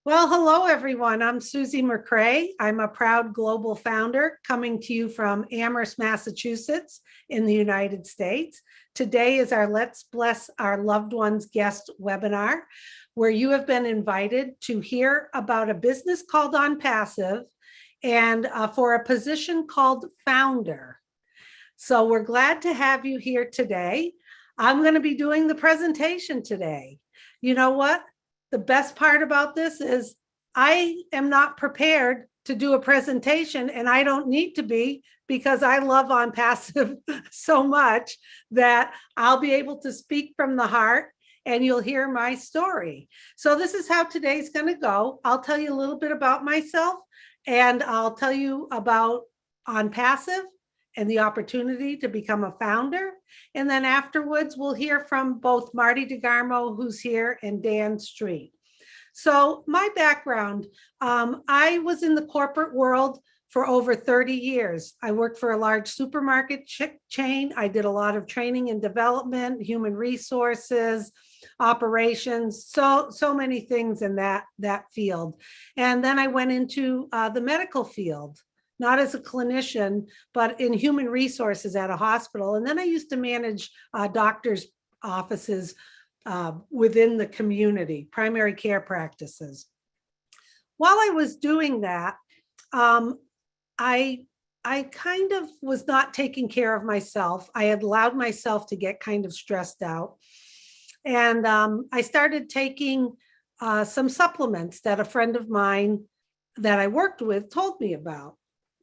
Well, hello, everyone. I'm Susie McCrae. I'm a proud global founder coming to you from Amherst, Massachusetts in the United States. Today is our Let's Bless Our Loved Ones guest webinar, where you have been invited to hear about a business called ONPASSIVE and for a position called founder. So we're glad to have you here today. I'm going to be doing the presentation today. You know what? The best part about this is I am not prepared to do a presentation, and I don't need to be, because I love ONPASSIVE so much that I'll be able to speak from the heart and you'll hear my story. So this is how today's going to go. I'll tell you a little bit about myself, and I'll tell you about ONPASSIVE and the opportunity to become a founder. And then afterwards, we'll hear from both Marty DeGarmo, who's here, and Dan Street. So my background, I was in the corporate world for over 30 years. I worked for a large supermarket chain. I did a lot of training and development, human resources, operations, so many things in that field. And then I went into the medical field, not as a clinician, but in human resources at a hospital. And then I used to manage doctors' offices within the community, primary care practices. While I was doing that, I kind of was not taking care of myself. I had allowed myself to get kind of stressed out. And I started taking some supplements that a friend of mine that I worked with told me about.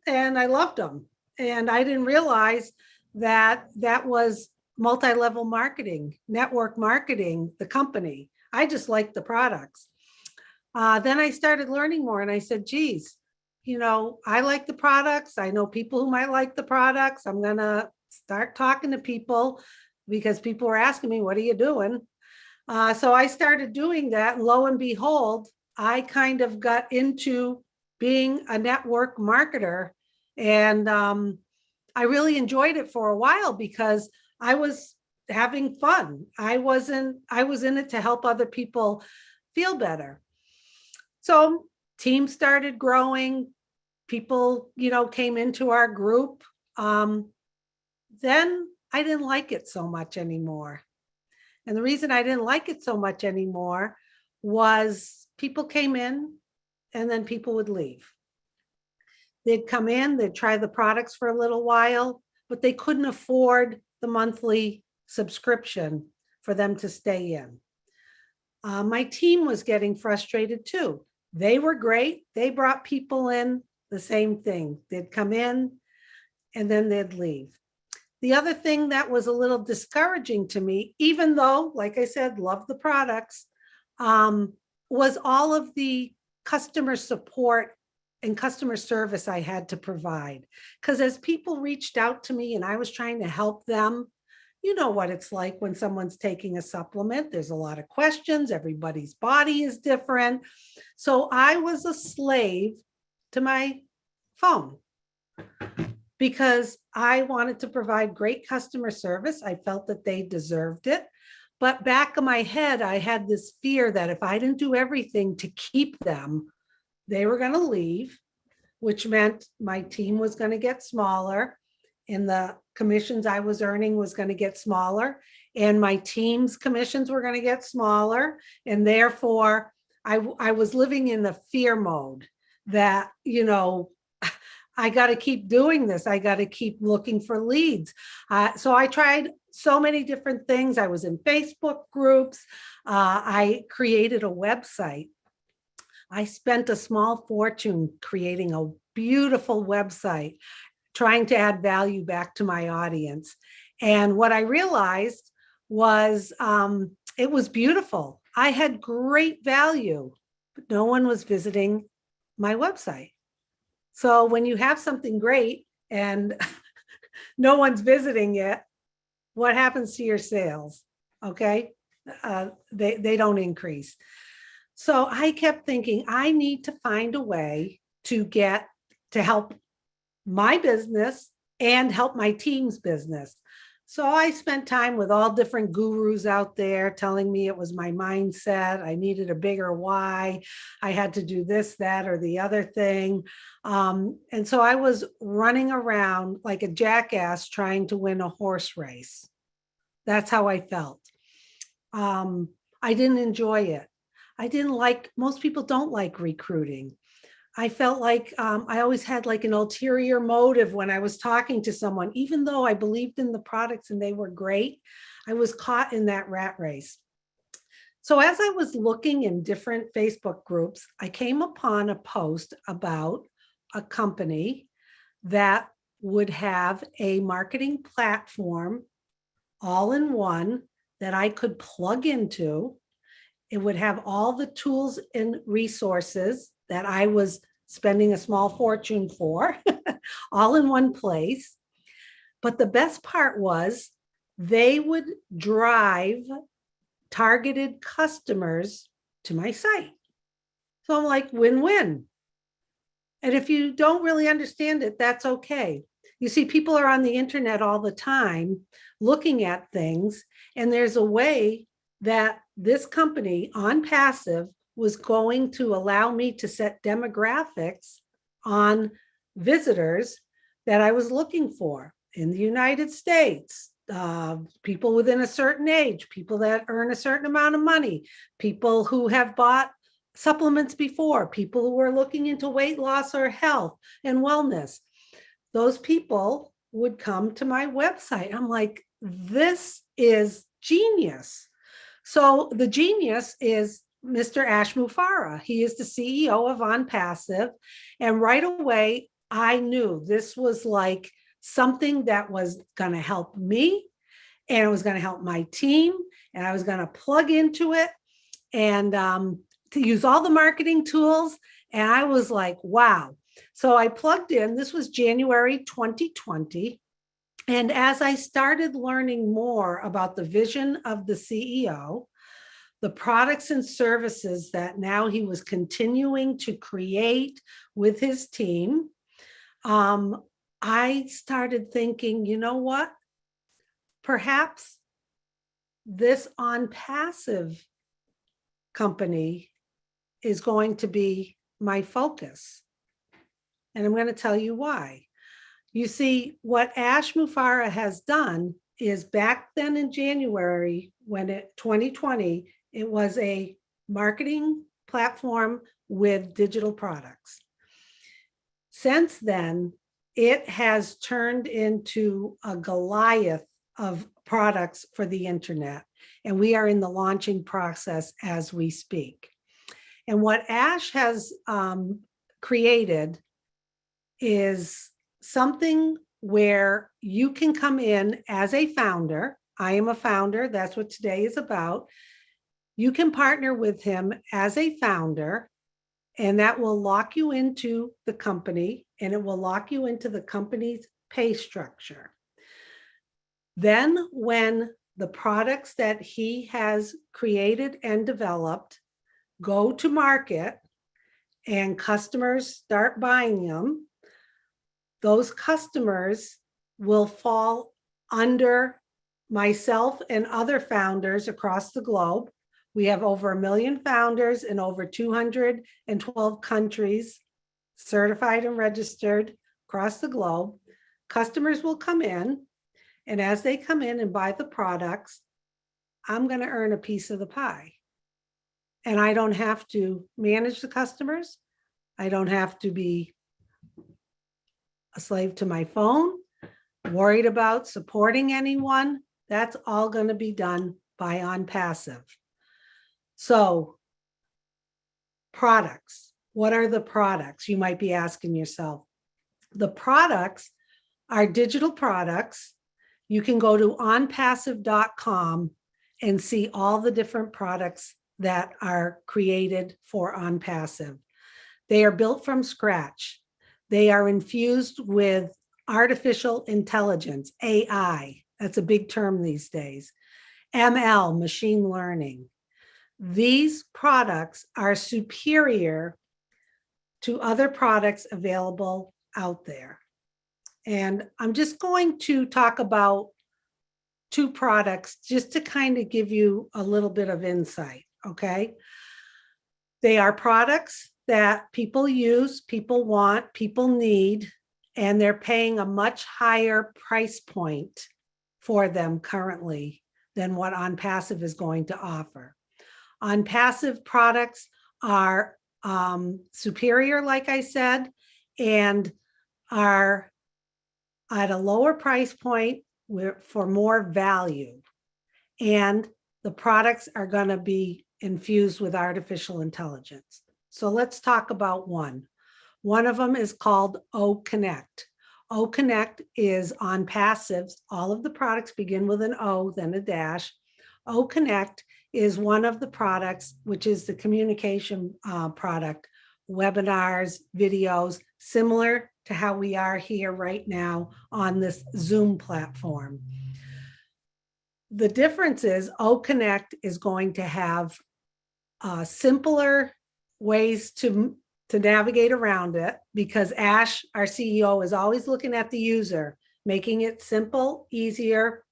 And I loved them. And I didn't realize that that was multi-level marketing, network marketing, the company. I just liked the products. Then I started learning more, and I said, geez, you know, I like the products. I know people who might like the products. I'm going to start talking to people, because people were asking me, what are you doing? So I started doing that. And lo and behold, I kind of got into being a network marketer. And I really enjoyed it for a while, because I was having fun. I was in it to help other people feel better. So teams started growing. People, came into our group. Then I didn't like it so much anymore. And the reason I didn't like it so much anymore was people came in and then people would leave. They'd come in, they'd try the products for a little while, but they couldn't afford the monthly subscription for them to stay in. My team was getting frustrated too. They were great. They brought people in, the same thing. They'd come in and then they'd leave. The other thing that was a little discouraging to me, even though, like I said, love the products, was all of the customer support and customer service I had to provide. Because as people reached out to me and I was trying to help them, you know what it's like when someone's taking a supplement. There's a lot of questions. Everybody's body is different. So I was a slave to my phone, because I wanted to provide great customer service. I felt that they deserved it. But back of my head, I had this fear that if I didn't do everything to keep them, they were going to leave, which meant my team was going to get smaller, and the commissions I was earning was going to get smaller, and my team's commissions were going to get smaller. And therefore, I was living in the fear mode that, I got to keep doing this. I got to keep looking for leads. So I tried so many different things. I was in Facebook groups. I created a website. I spent a small fortune creating a beautiful website, trying to add value back to my audience. And what I realized was it was beautiful. I had great value, but no one was visiting my website. So when you have something great and no one's visiting it, what happens to your sales? Okay, they don't increase. So I kept thinking, I need to find a way to help my business and help my team's business. So I spent time with all different gurus out there telling me it was my mindset. I needed a bigger why. I had to do this, that, or the other thing. And so I was running around like a jackass trying to win a horse race. That's how I felt. I didn't enjoy it. I didn't like, most people don't like recruiting. I felt like I always had like an ulterior motive when I was talking to someone, even though I believed in the products and they were great. I was caught in that rat race. So as I was looking in different Facebook groups, I came upon a post about a company that would have a marketing platform all in one that I could plug into. It would have all the tools and resources that I was spending a small fortune for, all in one place. But the best part was they would drive targeted customers to my site. So I'm like, win-win. And if you don't really understand it, that's okay. You see, people are on the internet all the time looking at things, and there's a way that this company ONPASSIVE was going to allow me to set demographics on visitors that I was looking for in the United States, people within a certain age, people that earn a certain amount of money, people who have bought supplements before, people who are looking into weight loss or health and wellness. Those people would come to my website. I'm like, this is genius. So the genius is Mr. Ash Mufareh. He is the CEO of ONPASSIVE. And right away, I knew this was like something that was going to help me, and it was going to help my team, and I was going to plug into it and to use all the marketing tools. And I was like, wow. So I plugged in. This was January 2020. And as I started learning more about the vision of the CEO, the products and services that now he was continuing to create with his team, I started thinking, you know what? Perhaps this ONPASSIVE company is going to be my focus. And I'm going to tell you why. You see, what Ash Mufareh has done is back then in January, 2020, it was a marketing platform with digital products. Since then, it has turned into a Goliath of products for the internet, and we are in the launching process as we speak. And what Ash has created is something where you can come in as a founder. I am a founder. That's what today is about. You can partner with him as a founder, and that will lock you into the company, and it will lock you into the company's pay structure. Then when the products that he has created and developed go to market and customers start buying them, those customers will fall under myself and other founders across the globe. We have over 1 million founders in over 212 countries, certified and registered across the globe. Customers will come in, and as they come in and buy the products, I'm going to earn a piece of the pie. And I don't have to manage the customers. I don't have to be a slave to my phone, worried about supporting anyone. That's all going to be done by ONPASSIVE. So, products. What are the products? You might be asking yourself. The products are digital products. You can go to onpassive.com and see all the different products that are created for ONPASSIVE. They are built from scratch. They are infused with artificial intelligence, AI. That's a big term these days. ML, machine learning. These products are superior to other products available out there. And I'm just going to talk about two products just to kind of give you a little bit of insight, okay? They are products that people use, people want, people need, and they're paying a much higher price point for them currently than what OnPassive is going to offer. OnPassive products are superior, like I said, and are at a lower price point for more value. And the products are going to be infused with artificial intelligence. So let's talk about one. One of them is called OConnect. OConnect is OnPassive's. All of the products begin with an O, then a dash. OConnect is one of the products, which is the communication product, webinars, videos, similar to how we are here right now on this Zoom platform. The difference is OConnect is going to have simpler ways to navigate around it, because Ash, our CEO, is always looking at the user, making it simple, easier,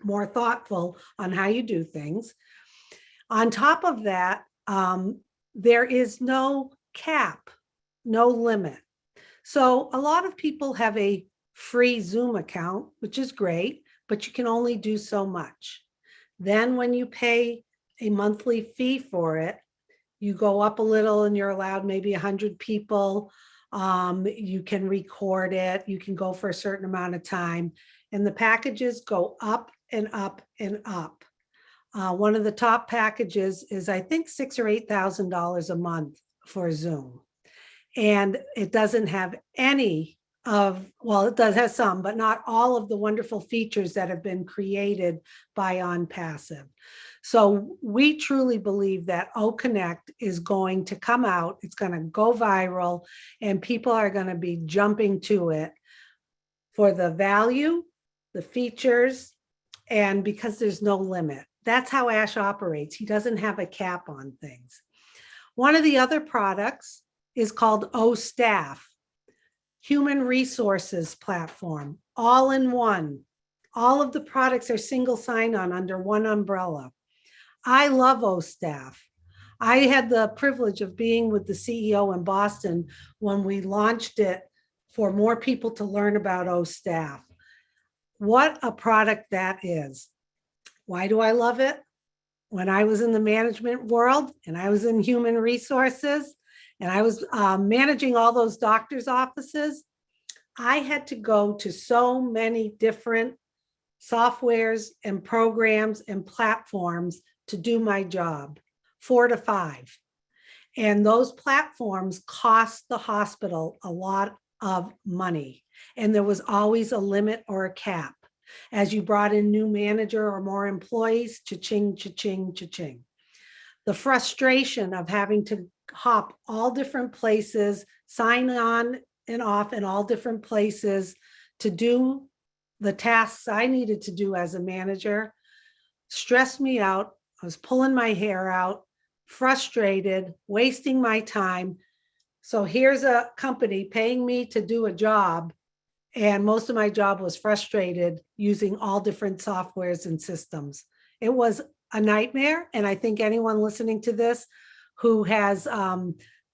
more thoughtful on how you do things. On top of that, there is no cap, no limit. So a lot of people have a free Zoom account, which is great, but you can only do so much. Then when you pay a monthly fee for it, you go up a little and you're allowed maybe 100 people. You can record it. You can go for a certain amount of time. And the packages go up and up and up. One of the top packages is, I think, $6,000 or $8,000 a month for Zoom. And it doesn't have any of, well, it does have some, but not all of the wonderful features that have been created by OnPassive. So we truly believe that OConnect is going to come out, it's going to go viral, and people are going to be jumping to it for the value, the features, and because there's no limit. That's how Ash operates. He doesn't have a cap on things. One of the other products is called OStaff, Human Resources Platform, all in one. All of the products are single sign-on under one umbrella. I love OStaff. I had the privilege of being with the CEO in Boston when we launched it for more people to learn about OStaff. What a product that is. Why do I love it? When I was in the management world and I was in human resources and I was managing all those doctors' offices, I had to go to so many different softwares and programs and platforms to do my job, 4 to 5. And those platforms cost the hospital a lot of money. And there was always a limit or a cap. As you brought in new manager or more employees, cha-ching, cha-ching, cha-ching. The frustration of having to hop all different places, sign on and off in all different places to do the tasks I needed to do as a manager stressed me out. I was pulling my hair out, frustrated, wasting my time. So here's a company paying me to do a job, and most of my job was frustrated using all different softwares and systems. It was a nightmare, and I think anyone listening to this who has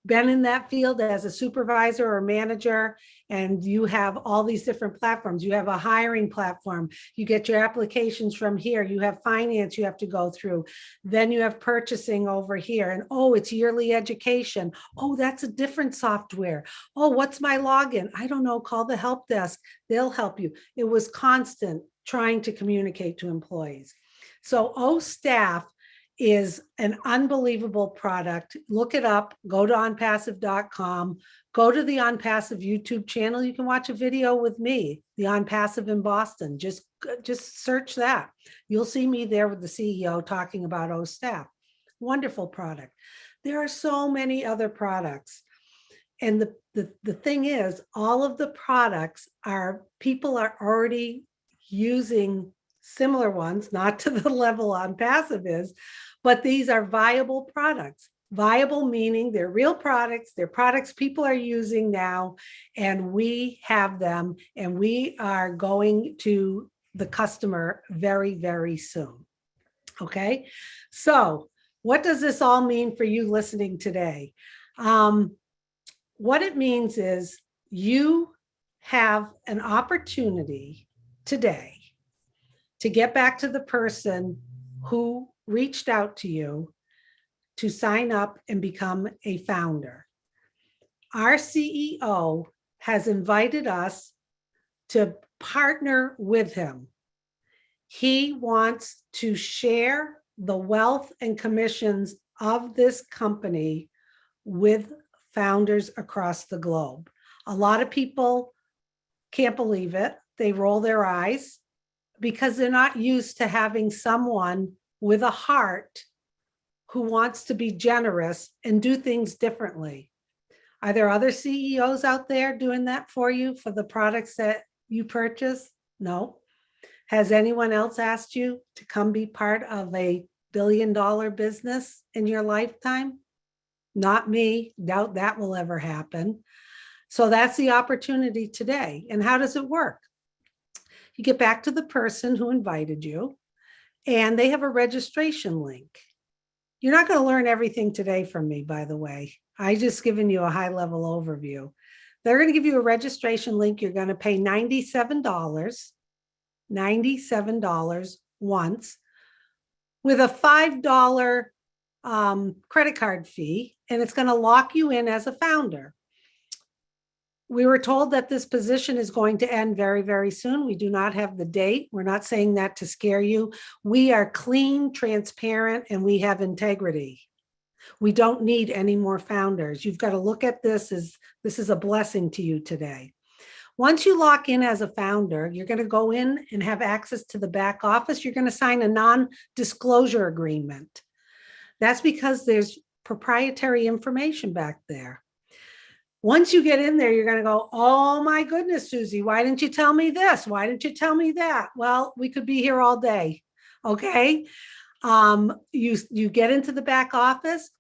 been in that field as a supervisor or manager, and you have all these different platforms. You have a hiring platform. You get your applications from here. You have finance you have to go through. Then you have purchasing over here. And oh, it's yearly education. Oh, that's a different software. Oh, what's my login? I don't know. Call the help desk. They'll help you. It was constant trying to communicate to employees. So OStaff is an unbelievable product. Look it up, go to onpassive.com, go to the OnPassive YouTube channel. You can watch a video with me, the OnPassive in Boston. Just search that. You'll see me there with the CEO talking about OStaff. Wonderful product. There are so many other products. And the thing is, all of the products are, people are already using similar ones, not to the level OnPassive is, but these are viable products. Viable meaning they're real products, they're products people are using now, and we have them, and we are going to the customer very, very soon. Okay. So what does this all mean for you listening today? What it means is you have an opportunity today to get back to the person who reached out to you to sign up and become a founder. Our CEO has invited us to partner with him. He wants to share the wealth and commissions of this company with founders across the globe. A lot of people can't believe it. They roll their eyes because they're not used to having someone with a heart who wants to be generous and do things differently. Are there other CEOs out there doing that for you for the products that you purchase? No. Has anyone else asked you to come be part of a billion-dollar business in your lifetime? Not me. Doubt that will ever happen. So that's the opportunity today. And how does it work? You get back to the person who invited you, and they have a registration link. You're not going to learn everything today from me, by the way. I just given you a high-level overview. They're going to give you a registration link. You're going to pay $97 once with a $5 credit card fee, and it's going to lock you in as a founder. We were told that this position is going to end very, very soon. We do not have the date. We're not saying that to scare you. We are clean, transparent, and we have integrity. We don't need any more founders. You've got to look at this as this is a blessing to you today. Once you lock in as a founder, you're going to go in and have access to the back office. You're going to sign a non-disclosure agreement. That's because there's proprietary information back there. Once you get in there, you're going to go, oh my goodness, Susie, why didn't you tell me this? Why didn't you tell me that? Well, we could be here all day. Okay. You get into the back office.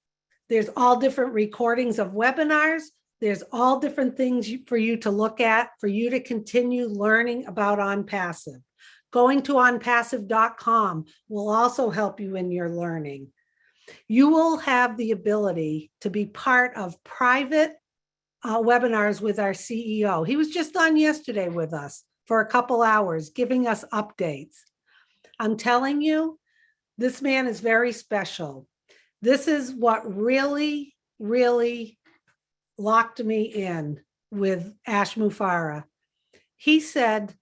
There's all different recordings of webinars. There's all different things for you to look at, for you to continue learning about ONPASSIVE. Going to onpassive.com will also help you in your learning. You will have the ability to be part of private webinars with our CEO. He was just on yesterday with us for a couple hours, giving us updates. I'm telling you, this man is very special. This is what really, really locked me in with Ash Mufareh. He said,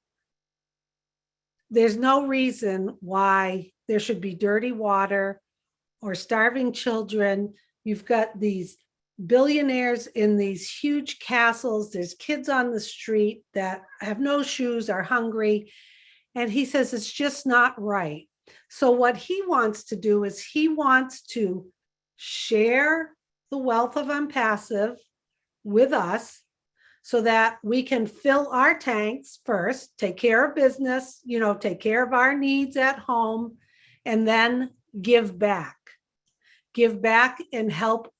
there's no reason why there should be dirty water or starving children. You've got these billionaires in these huge castles. There's kids on the street that have no shoes, are hungry. And he says it's just not right. So what he wants to do is he wants to share the wealth of ONPASSIVE with us so that we can fill our tanks first, take care of business, take care of our needs at home, and then give back and help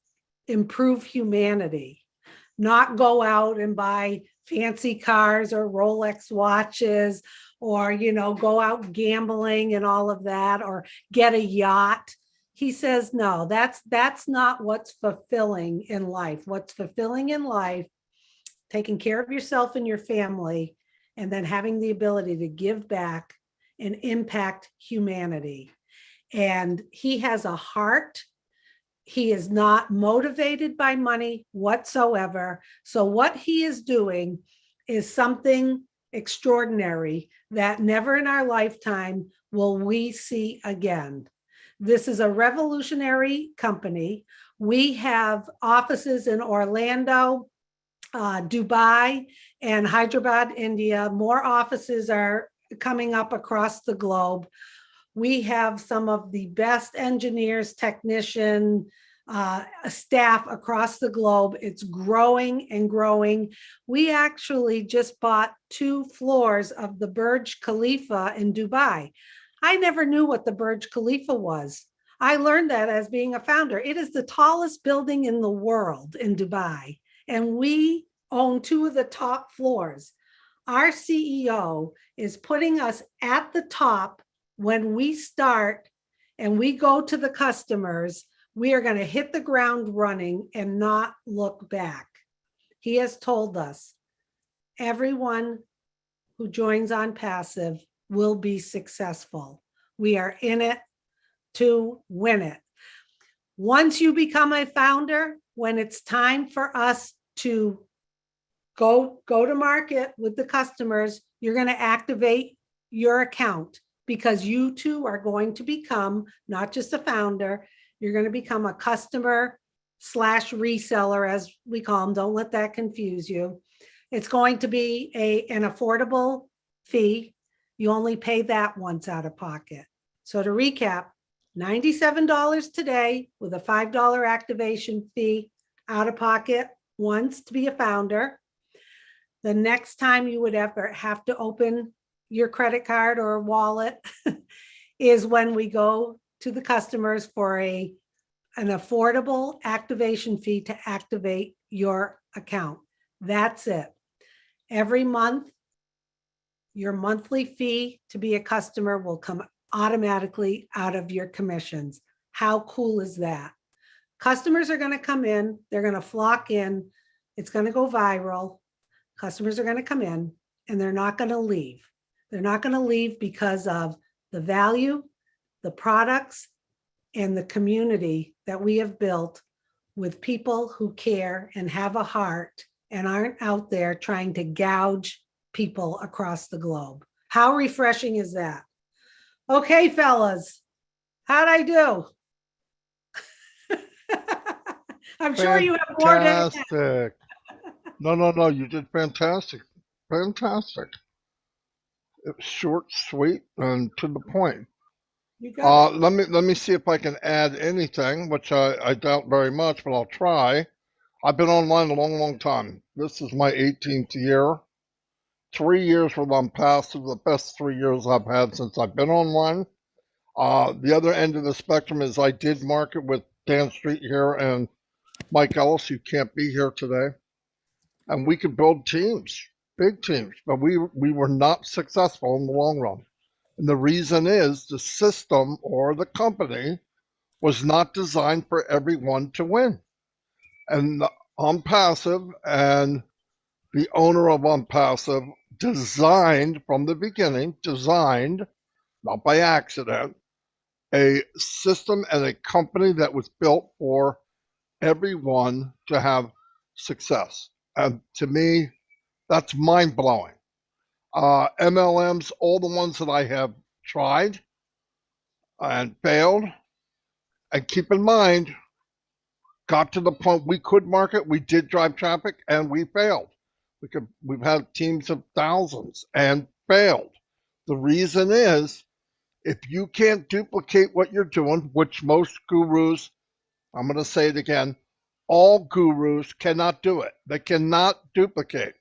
improve humanity, not go out and buy fancy cars or Rolex watches or, go out gambling and all of that, or get a yacht. He says, no, that's not what's fulfilling in life. What's fulfilling in life, taking care of yourself and your family, and then having the ability to give back and impact humanity. And he has a heart. He is not motivated by money whatsoever. So what he is doing is something extraordinary that never in our lifetime will we see again. This is a revolutionary company. We have offices in Orlando, Dubai, and Hyderabad, India. More offices are coming up across the globe. We have some of the best engineers, technician, staff across the globe. It's growing and growing. We actually just bought 2 floors of the Burj Khalifa in Dubai. I never knew what the Burj Khalifa was. I learned that as being a founder. It is the tallest building in the world in Dubai, and we own 2 of the top floors. our CEO is putting us at the top when we start and we go to the customers. We are going to hit the ground running and not look back. He has told us everyone who joins ONPASSIVE will be successful. We are in it to win it. Once you become a founder, when it's time for us to go to market with the customers, you're going to activate your account, because you too are going to become not just a founder, you're going to become a customer / reseller, as we call them. Don't let that confuse you. It's going to be an affordable fee. You only pay that once out of pocket. So to recap, $97 today with a $5 activation fee out of pocket once to be a founder. The next time you would ever have to open your credit card or wallet is when we go to the customers for an affordable activation fee to activate your account. That's it. Every month, your monthly fee to be a customer will come automatically out of your commissions. How cool is that? Customers are going to come in, they're going to flock in, it's going to go viral. Customers are going to come in and they're not going to leave. They're not going to leave because of the value, the products, and the community that we have built with people who care and have a heart and aren't out there trying to gouge people across the globe. How refreshing is that? Okay, fellas, how'd I do? I'm sure you have more to add. Fantastic. No, you did fantastic. Fantastic. It was short, sweet, and to the point. You got it. Let me see if I can add anything, which I doubt very much, but I'll try. I've been online a long, long time. This is my 18th year. 3 years with ONPASSIVE, the best 3 years I've had since I've been online. The other end of the spectrum is I did market with Dan Street here and Mike Ellis, who can't be here today. And we could build teams, big teams, but we were not successful in the long run. And the reason is the system or the company was not designed for everyone to win. And ONPASSIVE and the owner of ONPASSIVE designed from the beginning, not by accident, a system and a company that was built for everyone to have success. And to me, that's mind-blowing. MLMs, all the ones that I have tried and failed, and keep in mind, got to the point we could market, we did drive traffic, and we failed. We've had teams of thousands and failed. The reason is, if you can't duplicate what you're doing, which most gurus, I'm going to say it again, all gurus cannot do it. They cannot duplicate.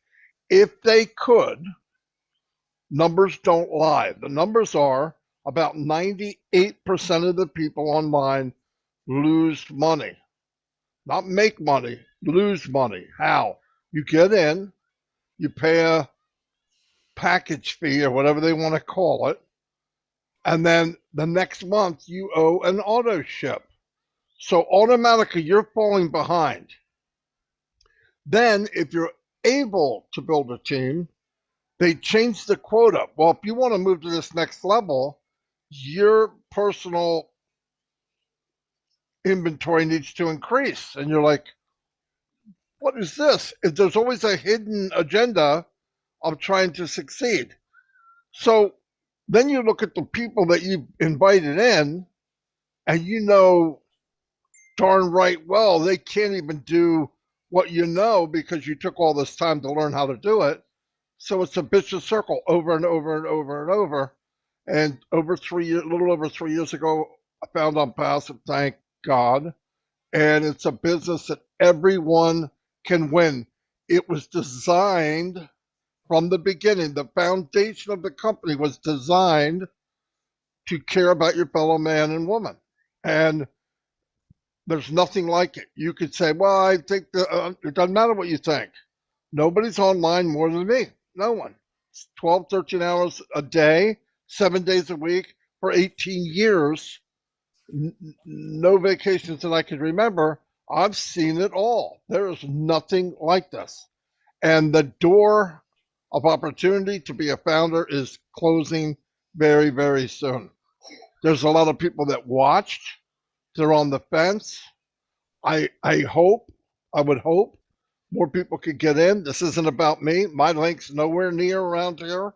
If they could, numbers don't lie. The numbers are about 98% of the people online lose money. Not make money, lose money. How? You get in, you pay a package fee or whatever they want to call it, and then the next month you owe an auto ship. So automatically you're falling behind. Then if you're able to build a team, they change the quota. Well, if you want to move to this next level, your personal inventory needs to increase. And you're like, what is this? There's always a hidden agenda of trying to succeed. So then you look at the people that you've invited in, and you know darn right well they can't even do what you know because you took all this time to learn how to do it. So it's a vicious circle over and over and over and over. And a little over 3 years ago, I found ONPASSIVE, thank God. And it's a business that everyone can win. It was designed from the beginning. The foundation of the company was designed to care about your fellow man and woman. And there's nothing like it. You could say, well, I think it doesn't matter what you think. Nobody's online more than me. No one. 12, 13 hours a day, 7 days a week for 18 years, no vacations that I can remember. I've seen it all. There is nothing like this. And the door of opportunity to be a founder is closing very, very soon. There's a lot of people that watched, they're on the fence. I would hope more people could get in. This isn't about me. My link's nowhere near around here.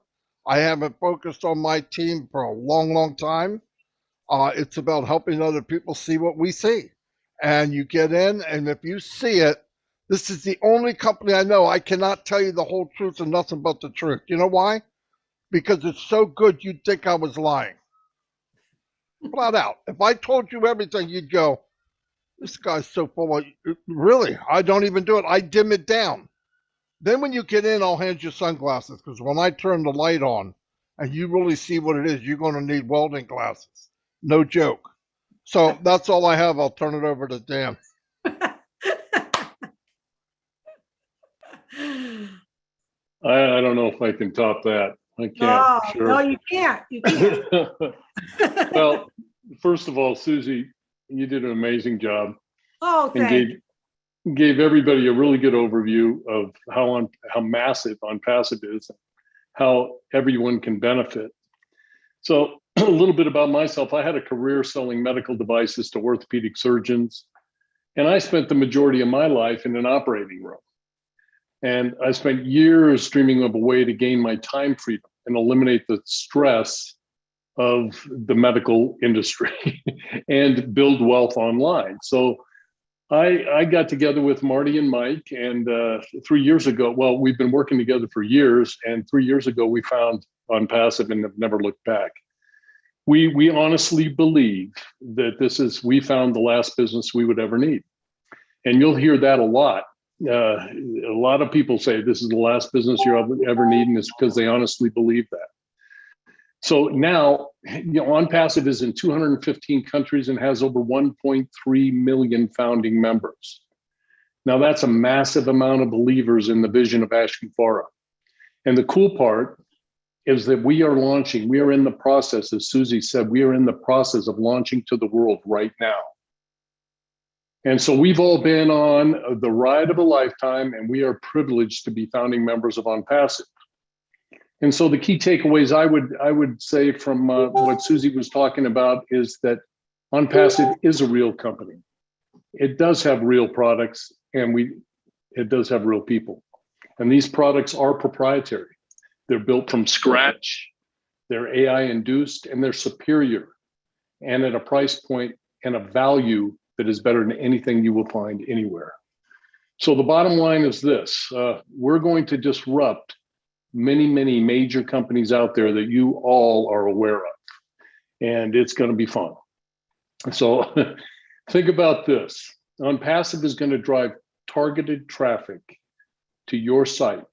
I haven't focused on my team for a long, long time. It's about helping other people see what we see. And you get in, and if you see it, this is the only company I know. I cannot tell you the whole truth and nothing but the truth. You know why? Because it's so good you'd think I was lying. Flat out. If I told you everything, you'd go, this guy's so full of, really, I don't even do it. I dim it down. Then when you get in, I'll hand you sunglasses, because when I turn the light on and you really see what it is, you're going to need welding glasses. No joke. So that's all I have. I'll turn it over to Dan. I don't know if I can top that. I can't. No, sure. no, you can't. You can't. Well, first of all, Susie, you did an amazing job. Oh, and thanks. gave everybody a really good overview of how massive ONPASSIVE is, how everyone can benefit. So a little bit about myself. I had a career selling medical devices to orthopedic surgeons, and I spent the majority of my life in an operating room. And I spent years dreaming of a way to gain my time freedom and eliminate the stress of the medical industry and build wealth online. So I got together with Marty and Mike, and 3 years ago, well, we've been working together for years, and 3 years ago, we found ONPASSIVE and have never looked back. We honestly believe that we found the last business we would ever need. And you'll hear that a lot. A lot of people say this is the last business you'll ever need, and it's because they honestly believe that. So now, ONPASSIVE is in 215 countries and has over 1.3 million founding members. Now, that's a massive amount of believers in the vision of Ashken Farah. And the cool part is that we are in the process, as Susie said, we are in the process of launching to the world right now. And so we've all been on the ride of a lifetime, and we are privileged to be founding members of ONPASSIVE. And so the key takeaways I would say from what Susie was talking about is that ONPASSIVE is a real company. It does have real products, and it does have real people. And these products are proprietary. They're built from scratch, they're AI induced, and they're superior, and at a price point and a value that is better than anything you will find anywhere. So the bottom line is this: we're going to disrupt many, many major companies out there that you all are aware of, and it's going to be fun. So think about this. ONPASSIVE is going to drive targeted traffic to your site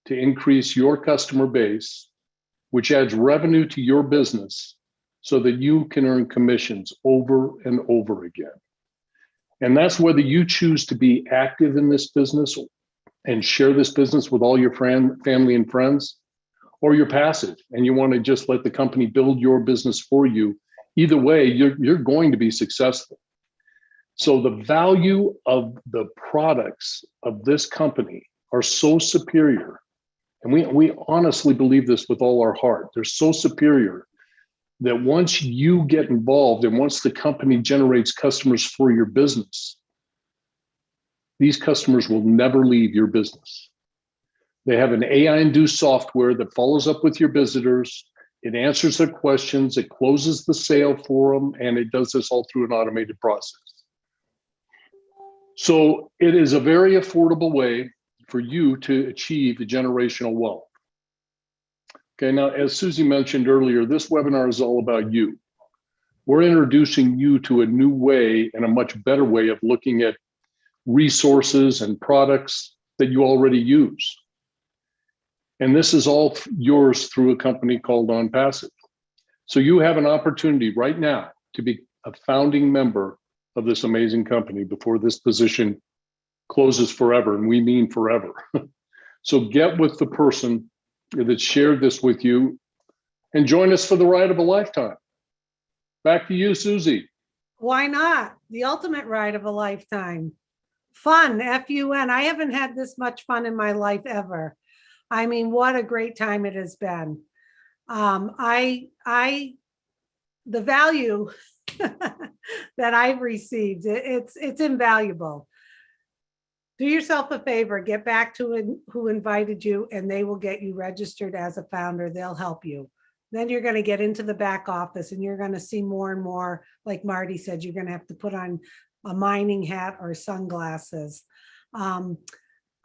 to increase your customer base, which adds revenue to your business so that you can earn commissions over and over again. And that's whether you choose to be active in this business and share this business with all your family and friends, or you're passive and you want to just let the company build your business for you. Either way, you're going to be successful. So the value of the products of this company are so superior, and we honestly believe this with all our heart. They're so superior that once you get involved and once the company generates customers for your business, these customers will never leave your business. They have an AI-induced software that follows up with your visitors. It answers their questions, it closes the sale for them, and it does this all through an automated process. So it is a very affordable way for you to achieve the generational wealth. Okay, now, as Susie mentioned earlier, this webinar is all about you. We're introducing you to a new way and a much better way of looking at resources and products that you already use. And this is all yours through a company called ONPASSIVE. So you have an opportunity right now to be a founding member of this amazing company before this position closes forever, and we mean forever. So get with the person that shared this with you, and join us for the ride of a lifetime. Back to you, Susie. Why not? The ultimate ride of a lifetime. Fun, F-U-N. I haven't had this much fun in my life ever. I mean, what a great time it has been. The value that I've received, it's invaluable. Do yourself a favor, get back to who invited you, and they will get you registered as a founder. They'll help you. Then you're going to get into the back office and you're going to see more and more, like Marty said, you're going to have to put on a mining hat or sunglasses. I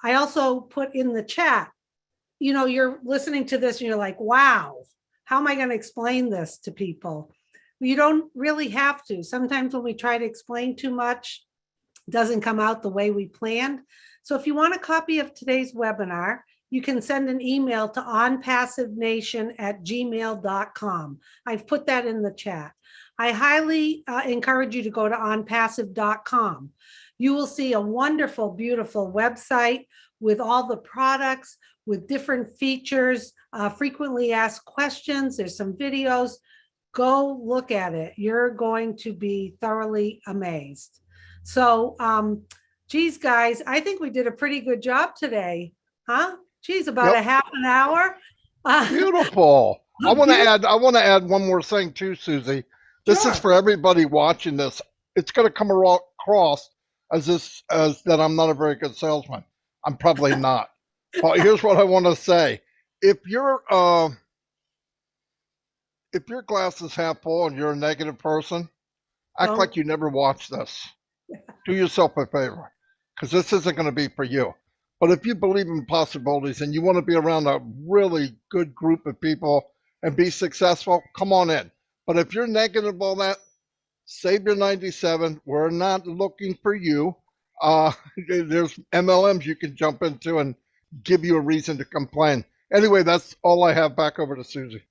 also put in the chat, you know, you're listening to this and you're like, wow, how am I going to explain this to people? You don't really have to. Sometimes when we try to explain too much, it doesn't come out the way we planned. So if you want a copy of today's webinar, you can send an email to onpassivenation@gmail.com. I've put that in the chat. I highly encourage you to go to onpassive.com. You will see a wonderful, beautiful website with all the products, with different features, frequently asked questions. There's some videos. Go look at it. You're going to be thoroughly amazed. So, geez, guys, I think we did a pretty good job today, huh? Geez, about a half an hour. Beautiful. I want to add one more thing too, Susie. This is for everybody watching this. It's going to come across as that I'm not a very good salesman. I'm probably not. But here's what I want to say. If your glass is half full and you're a negative person, act like you never watched this. Do yourself a favor, because this isn't going to be for you. But if you believe in possibilities and you want to be around a really good group of people and be successful, come on in. But if you're negative about that, save your 97. We're not looking for you. There's MLMs you can jump into and give you a reason to complain. Anyway, that's all I have. Back over to Susie.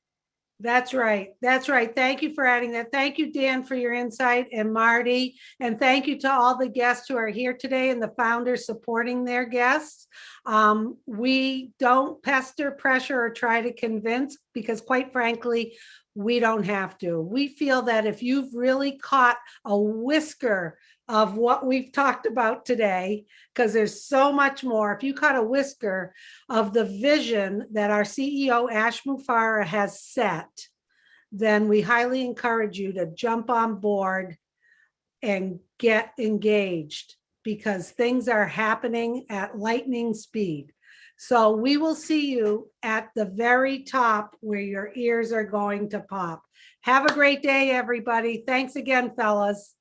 That's right. That's right. Thank you for adding that. Thank you, Dan, for your insight, and Marty. And thank you to all the guests who are here today and the founders supporting their guests. We don't pester, pressure, or try to convince, because quite frankly, we don't have to. We feel that if you've really caught a whisker of what we've talked about today, because there's so much more. If you caught a whisker of the vision that our CEO, Ash Mufareh, has set, then we highly encourage you to jump on board and get engaged, because things are happening at lightning speed. So we will see you at the very top where your ears are going to pop. Have a great day, everybody. Thanks again, fellas.